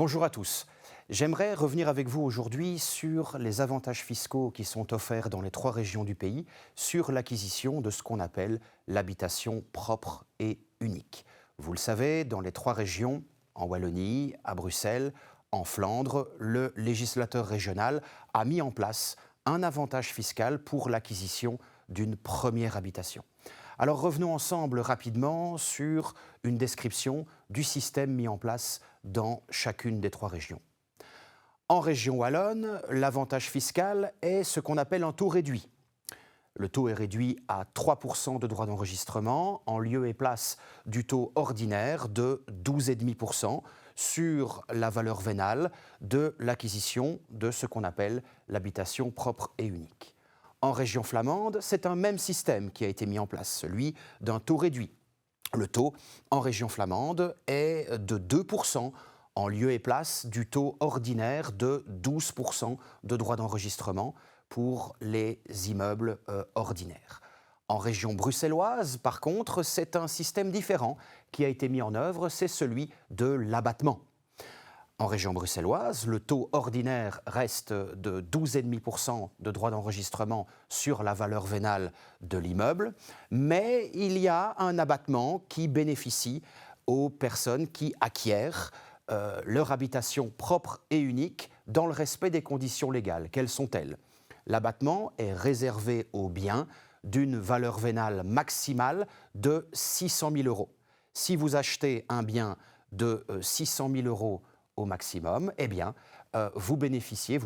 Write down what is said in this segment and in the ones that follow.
Bonjour à tous. J'aimerais revenir avec vous aujourd'hui sur les avantages fiscaux qui sont offerts dans les 3 régions du pays sur l'acquisition de ce qu'on appelle l'habitation propre et unique. Vous le savez, dans les 3 régions, en Wallonie, à Bruxelles, en Flandre, le législateur régional a mis en place un avantage fiscal pour l'acquisition d'une première habitation. Alors revenons ensemble rapidement sur une description du système mis en place dans chacune des 3 régions. En région wallonne, l'avantage fiscal est ce qu'on appelle un taux réduit. Le taux est réduit à 3% de droits d'enregistrement en lieu et place du taux ordinaire de 12,5% sur la valeur vénale de l'acquisition de ce qu'on appelle l'habitation propre et unique. En région flamande, c'est un même système qui a été mis en place, celui d'un taux réduit. Le taux en région flamande est de 2% en lieu et place du taux ordinaire de 12% de droits d'enregistrement pour les immeubles ordinaires. En région bruxelloise, par contre, c'est un système différent qui a été mis en œuvre, c'est celui de l'abattement. En région bruxelloise, le taux ordinaire reste de 12,5% de droits d'enregistrement sur la valeur vénale de l'immeuble, mais il y a un abattement qui bénéficie aux personnes qui acquièrent leur habitation propre et unique dans le respect des conditions légales. Quelles sont-elles? L'abattement est réservé aux biens d'une valeur vénale maximale de 600 000 euros. Si vous achetez un bien de 600 000 euros au maximum, eh bien, vous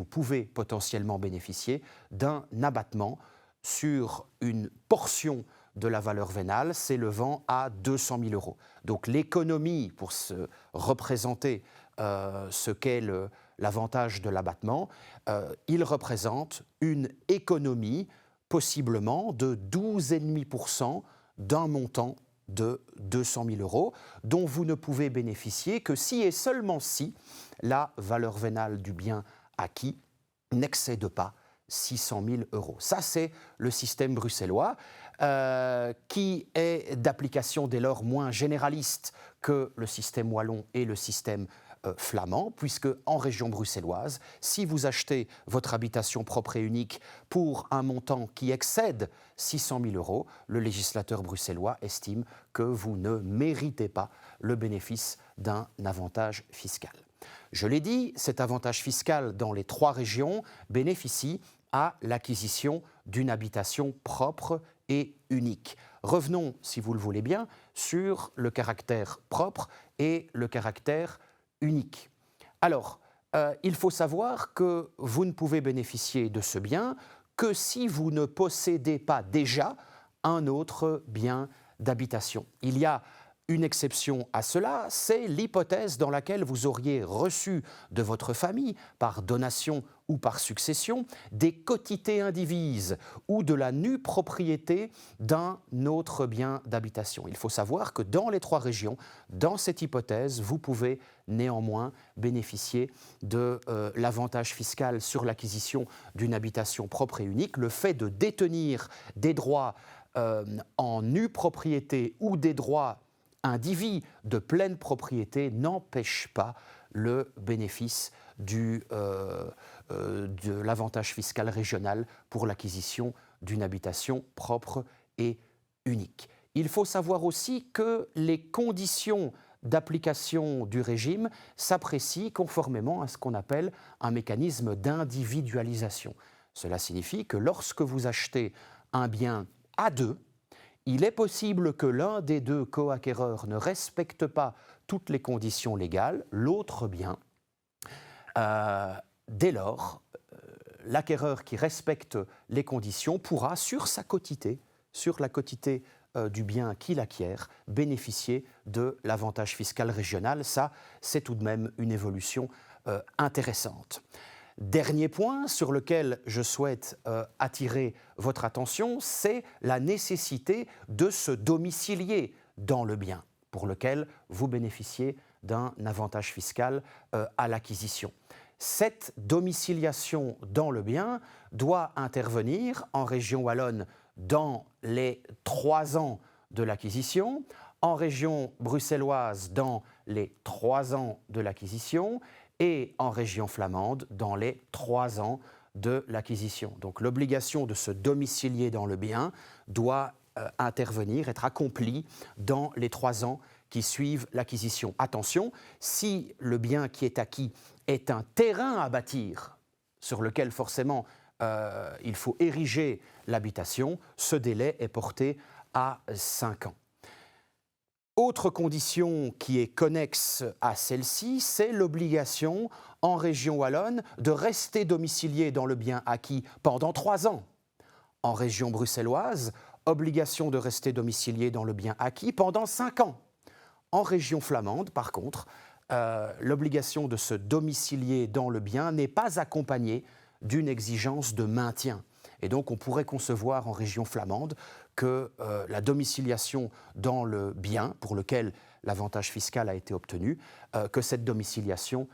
pouvez potentiellement bénéficier d'un abattement sur une portion de la valeur vénale s'élevant à 200 000 euros. Donc l'économie, pour se représenter ce qu'est l'avantage de l'abattement, il représente une économie possiblement de 12,5% d'un montant de 200 000 euros, dont vous ne pouvez bénéficier que si et seulement si la valeur vénale du bien acquis n'excède pas 600 000 euros. Ça, c'est le système bruxellois qui est d'application dès lors moins généraliste que le système wallon et le système flamand, puisque en région bruxelloise, si vous achetez votre habitation propre et unique pour un montant qui excède 600 000 euros, le législateur bruxellois estime que vous ne méritez pas le bénéfice d'un avantage fiscal. Je l'ai dit, cet avantage fiscal dans les 3 régions bénéficie à l'acquisition d'une habitation propre et unique. Revenons, si vous le voulez bien, sur le caractère propre et le caractère unique. Alors, il faut savoir que vous ne pouvez bénéficier de ce bien que si vous ne possédez pas déjà un autre bien d'habitation. Il y a une exception à cela, c'est l'hypothèse dans laquelle vous auriez reçu de votre famille, par donation ou par succession, des quotités indivises ou de la nue propriété d'un autre bien d'habitation. Il faut savoir que dans les 3 régions, dans cette hypothèse, vous pouvez néanmoins bénéficier de l'avantage fiscal sur l'acquisition d'une habitation propre et unique. Le fait de détenir des droits en nue propriété ou des droits indivis de pleine propriété n'empêche pas le bénéfice de l'avantage fiscal régional pour l'acquisition d'une habitation propre et unique. Il faut savoir aussi que les conditions d'application du régime s'apprécient conformément à ce qu'on appelle un mécanisme d'individualisation. Cela signifie que lorsque vous achetez un bien à 2, il est possible que l'un des 2 coacquéreurs ne respecte pas toutes les conditions légales, l'autre bien. Dès lors, l'acquéreur qui respecte les conditions pourra, sur sa quotité, sur la quotité du bien qu'il acquiert, bénéficier de l'avantage fiscal régional. Ça, c'est tout de même une évolution intéressante. Dernier point sur lequel je souhaite attirer votre attention, c'est la nécessité de se domicilier dans le bien pour lequel vous bénéficiez d'un avantage fiscal à l'acquisition. Cette domiciliation dans le bien doit intervenir en région wallonne dans les 3 ans de l'acquisition, en région bruxelloise dans les 3 ans de l'acquisition et en région flamande dans les 3 ans de l'acquisition. Donc l'obligation de se domicilier dans le bien doit intervenir, être accomplie dans les 3 ans qui suivent l'acquisition. Attention, si le bien qui est acquis est un terrain à bâtir sur lequel forcément il faut ériger l'habitation, ce délai est porté à 5 ans. Autre condition qui est connexe à celle-ci, c'est l'obligation en région wallonne de rester domicilié dans le bien acquis pendant 3 ans. En région bruxelloise, obligation de rester domicilié dans le bien acquis pendant 5 ans. En région flamande, par contre, l'obligation de se domicilier dans le bien n'est pas accompagnée d'une exigence de maintien. Et donc on pourrait concevoir en région flamande que la domiciliation dans le bien pour lequel l'avantage fiscal a été obtenu, que cette domiciliation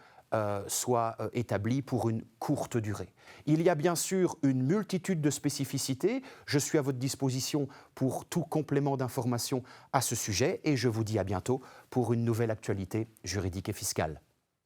soit établie pour une courte durée. Il y a bien sûr une multitude de spécificités. Je suis à votre disposition pour tout complément d'information à ce sujet et je vous dis à bientôt pour une nouvelle actualité juridique et fiscale.